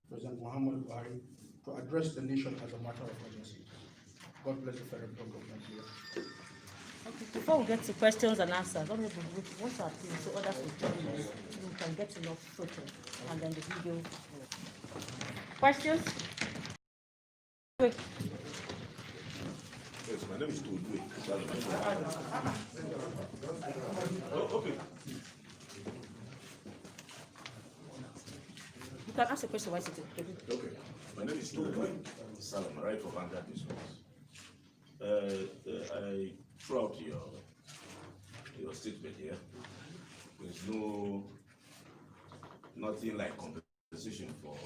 President Muhammad Buhari to address the nation as a matter of urgency. God bless the federal government here. Okay, before we get to questions and answers, let me want to appeal so others will join us. We can get enough photos and then the video. Questions? Wait. Yes, my name is Tudwe. Oh, okay. You can ask a question while sitting. Okay. My name is Tudwe Salam, right from Vanguard Business. I throughout your statement here, there's nothing like compensation for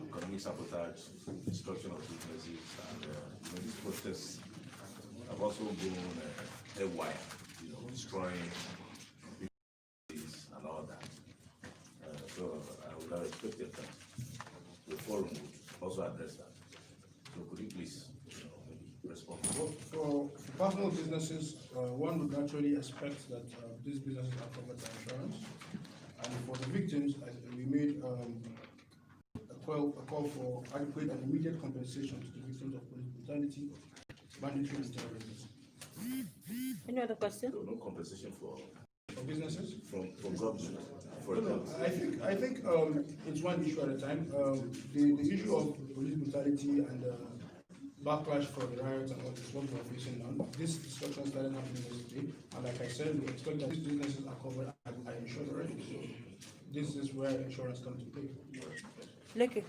economic sabotage, destruction of businesses, and these protests have also gone haywire, destroying businesses and all that. So I would have expected that the forum would also address that. So could you please respond? For personal businesses, one would naturally expect that these businesses are covered by insurance. And for the victims, we made a call for adequate and immediate compensation to the victims of police brutality, banditry, and terrorism. Any other question? No compensation for businesses? From government, for example. I think it's one issue at a time. The issue of police brutality and backlash for the riots and all this what we are facing now. This destruction started happening yesterday, and like I said, we expect that these businesses are covered and are insured already. So this is where insurance comes to play. Leke.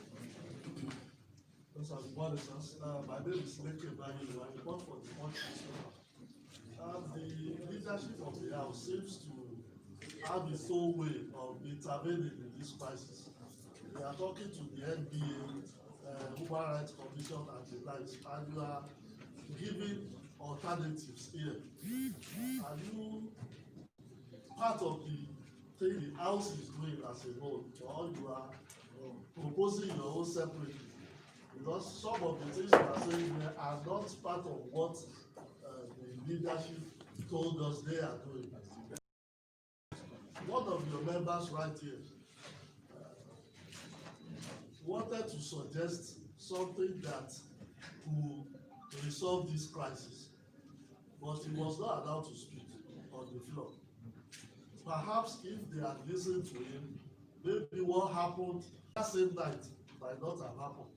My name is Leke Ibrahim. I report for the Punch newspaper. The leadership of the House seems to have its own way of intervening in this crisis. They are talking to the NBA, Human Rights Commission, and the likes, and you are giving alternatives here. Are you part of the thing the House is doing as a whole, or you are proposing your own separately? Because some of the things you are saying here are not part of what the leadership told us they are doing. One of your members right here wanted to suggest something that could resolve this crisis, but he was not allowed to speak on the floor. Perhaps if they had listened to him, maybe what happened that same night might not have happened.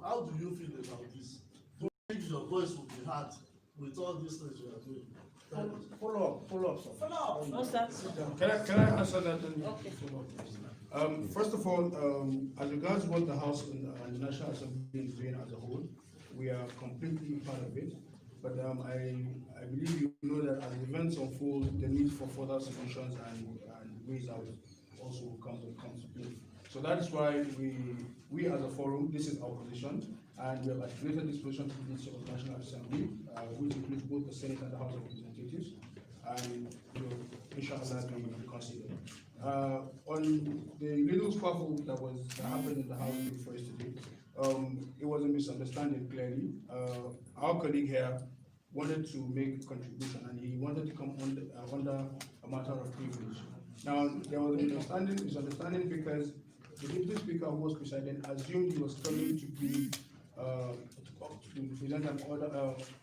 How do you feel about this? Do you think your voice will be heard with all these things you are doing? Follow up. Sir. Can I answer that? Okay. First of all, as regards what the House and the National Assembly is doing as a whole, we are completely part of it. But I believe you know that as events unfold, the need for further solutions and ways out also comes to play. So that is why we as a forum, this is our position, and we have articulated this position to the National Assembly, which includes both the Senate and the House of Representatives, and will inshallah be considered. On the little squabble that happened in the House before yesterday, it was a misunderstanding clearly. Our colleague here wanted to make a contribution, and he wanted to come under a matter of privilege. Now, there was a misunderstanding because the deputy speaker who was presiding assumed he was coming to present an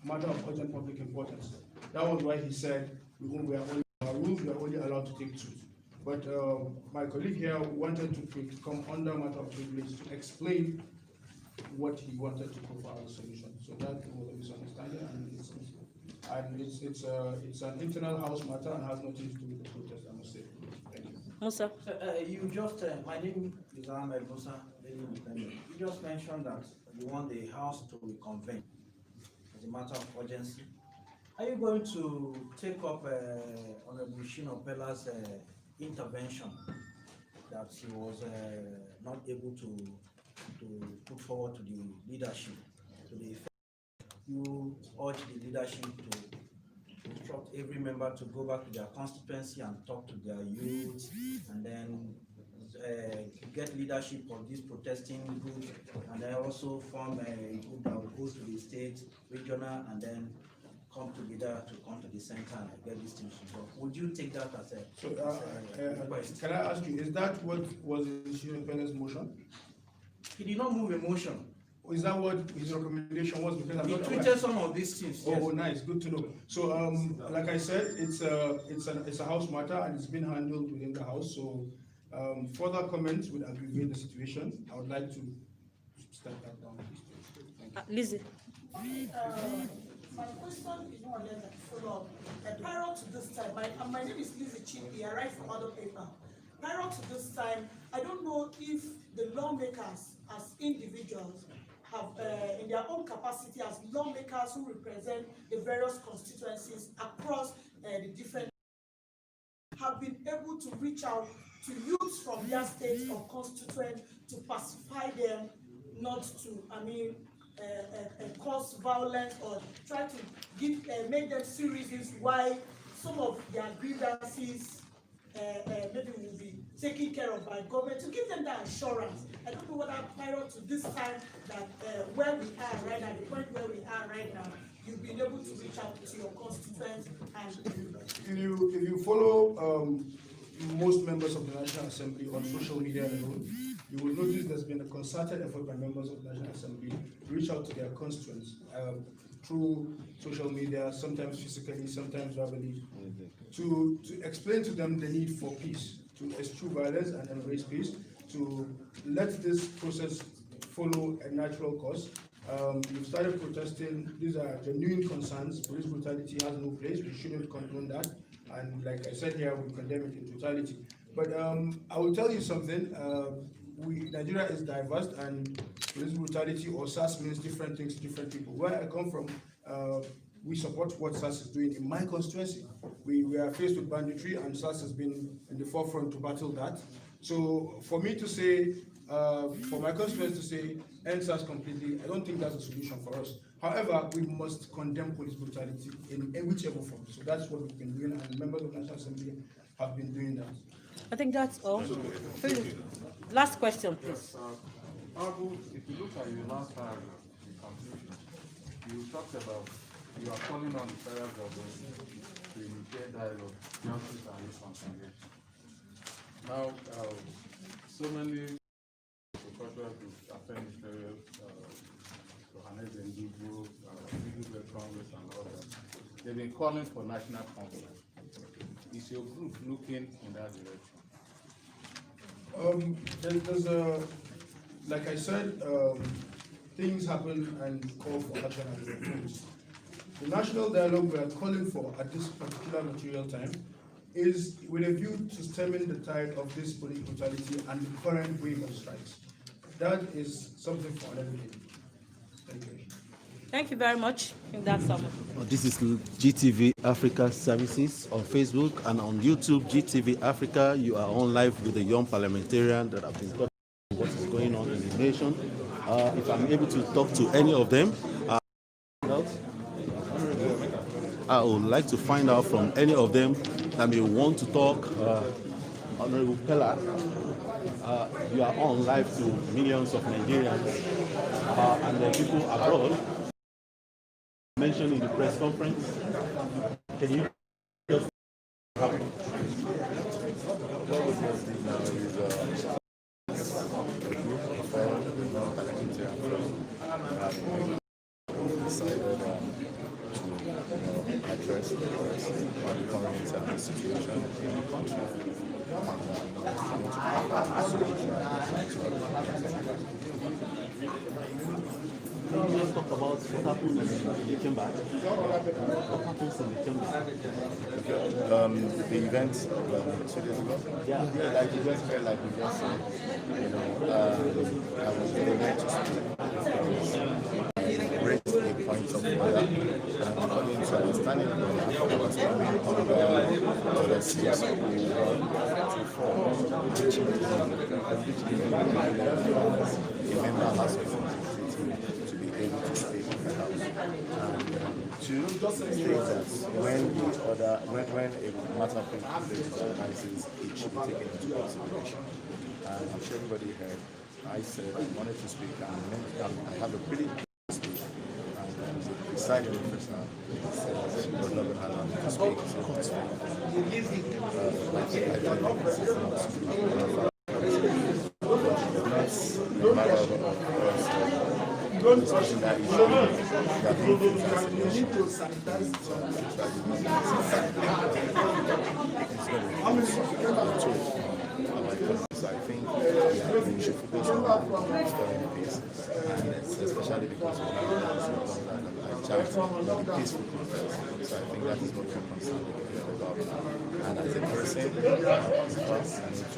matter of urgent public importance. That was why he said our rules were only allowed to take 2. But my colleague here wanted to come under matter of privilege to explain what he wanted to provide as a solution. So that was a misunderstanding, and it's an internal House matter and has nothing to do with the protest, I must say. Thank you. Musa. My name is Ahmed Musa. You just mentioned that you want the House to reconvene as a matter of urgency. Are you going to take up Honorable Shino Pella's intervention that he was not able to put forward to the leadership, to the effect you urge the leadership to instruct every member to go back to their constituency and talk to their youth, and then get leadership of this protesting group, and then also form a group that will go to the state, regional, and then come together to come to the center and get these things resolved. Would you take that as a, So, request? can I ask you, is that what was in Shiro Peele's motion? He did not move a motion. Is that what his recommendation was? Because I'm He not aware. tweeted some of these things. Oh, Yes. nice, good to know. So, like I said, it's a house matter and it's been handled within the house. So, further comments would aggravate the situation. I would like to step that down. Lizzie. My question is more or less like a follow-up. Prior to this time, my name is Lizzie Chipi, I write for other paper. Prior to this time, I don't know if the lawmakers as individuals have, in their own capacity as lawmakers who represent the various constituencies across the different, have been able to reach out to youths from their states or constituents to pacify them not to, cause violence or try to give, make them see reasons why some of their grievances maybe will be taken care of by government, to give them that assurance. I don't know whether prior to this time that where we are right now, the point where we are right now, you've been able to reach out to your constituents and If you follow most members of the National Assembly on social media alone, you will notice there's been a concerted effort by members of the National Assembly to reach out to their constituents through social media, sometimes physically, sometimes verbally, to explain to them the need for peace, to eschew violence and embrace peace, to let this process follow a natural course. We've started protesting. These are genuine concerns. Police brutality has no place. We shouldn't condone that. And like I said here, we condemn it in totality. But I will tell you something. Nigeria is diverse, and police brutality or SARS means different things to different people. Where I come from, we support what SARS is doing in my constituency. We are faced with banditry, and SARS has been in the forefront to battle that. So for me to say, for my constituents to say, end SARS completely, I don't think that's a solution for us. However, we must condemn police brutality in whichever form. So that's what we've been doing, and members of the National Assembly have been doing that. I think that's all. Last question, please. Abu, if you look at your last paragraph, the conclusion, you talked about you are calling on the federal government to initiate dialogue, justice and reconciliation. Now, so many cultural groups, Afghanistan, Johannes and Google, Legal Congress and all that, they've been calling for national conference. Is your group looking in that direction? There's like I said, things happen and call for action at different times. The national dialogue we are calling for at this particular material time is with a view to stemming the tide of this police brutality and the current wave of strikes. That is something for another day. Thank you. Thank you very much. I think that's all. This is GTV Africa Services on Facebook and on YouTube, GTV Africa. You are on live with a young parliamentarian that have been talking about what is going on in the nation. If I'm able to talk to any of them, I would like to find out from any of them that may want to talk. Honorable Pella, you are on live to millions of Nigerians and the people abroad. Mentioned in the press conference. Can you just what we just did now is a group of non-parliamentarian decided to address the press on the current situation in the country. Can you just talk about what happened in the chamber? What happens in the chamber? The event 2 days ago. Yeah. Like you just felt like you just said, I was there to speak. Raised a point of order, and according to understanding, I was coming on the series of to form, which a member has to be able to speak in the house. And two states that when a matter of privilege arises, it should be taken into consideration. And I'm sure everybody heard. I said I wanted to speak, and I have a pretty speak, and there was a decided the first time, said that she was not going to allow me to speak. So I think it's not a matter of us discussing that issue. That being things as an issue. It's going to be so I think we should focus on restoring peace, and especially because we have a chance of the peaceful protest. So I think that is what we're concerned about. And as a person, I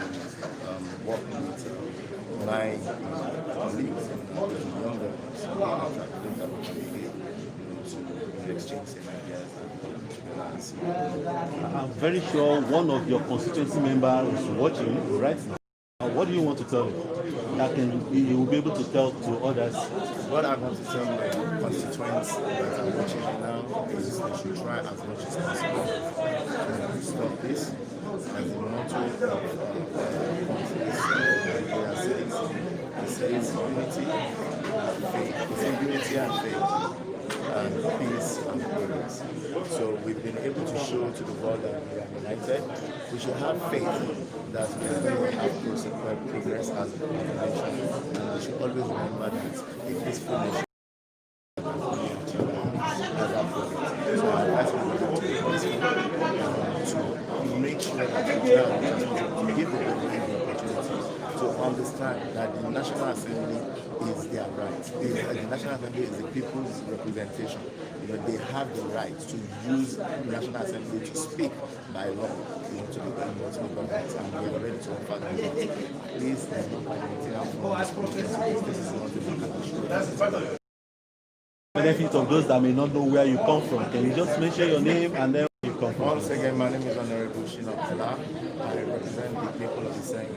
need to work with my colleagues, the younger ones, I think that we can be able to exchange same ideas and see. I'm very sure one of your constituency members is watching right now. What do you want to tell him that you will be able to tell to others? What I want to tell my constituents that are watching me now is they should try as much as possible to stop this. As the motto of Nigeria says, it says unity, faith. It says unity and faith, and peace and progress. So we've been able to show to the world that we are united. We should have faith that we are going to have progress as a nation, and we should always remember that a peaceful nation has our progress. So I advise people to be peaceful, to make sure that we try to give the people the opportunity to understand that the National Assembly is their right. The National Assembly is the people's representation. They have the right to use the National Assembly to speak by law to the government, and we are ready to offer them. Please, this is not the Benefit of those that may not know where you come from. Can you just mention your name and then where you come from? Once again, my name is Honorable Shina Pela. I represent the people of the same.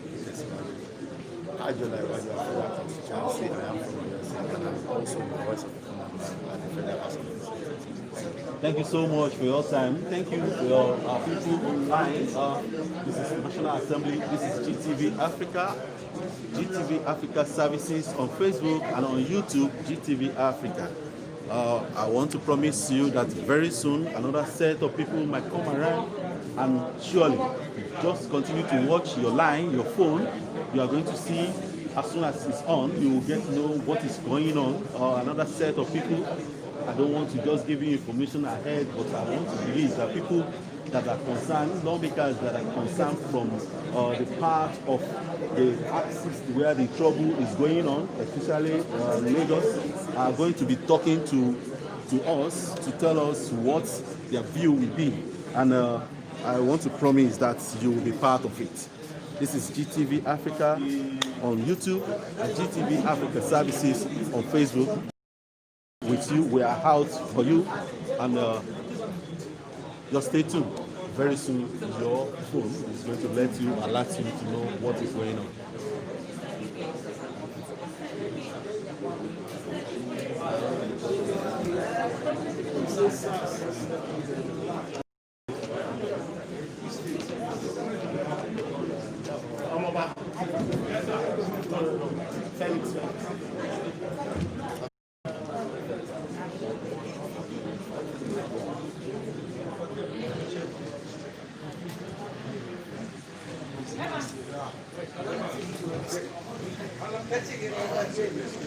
I am from the constituency. I am from the and I'm also the voice of the common man at the Federal House of Representatives. Thank you so much for your time. Thank you for your people online. This is National Assembly. This is GTV Africa. GTV Africa Services on Facebook and on YouTube, GTV Africa. I want to promise you that very soon another set of people might come around, and surely just continue to watch your line, your phone. You are going to see as soon as it's on, you will get to know what is going on. Another set of people. I don't want to just give you information ahead, but I want to believe that people that are concerned, lawmakers that are concerned from the part of the axis where the trouble is going on, especially Lagos, are going to be talking to us to tell us what their view will be. And I want to promise that you will be part of it. This is GTV Africa on YouTube and GTV Africa Services on Facebook. With you, we are out for you, and just stay tuned. Very soon, your phone is going to let you, alert you to know what is going on. Let's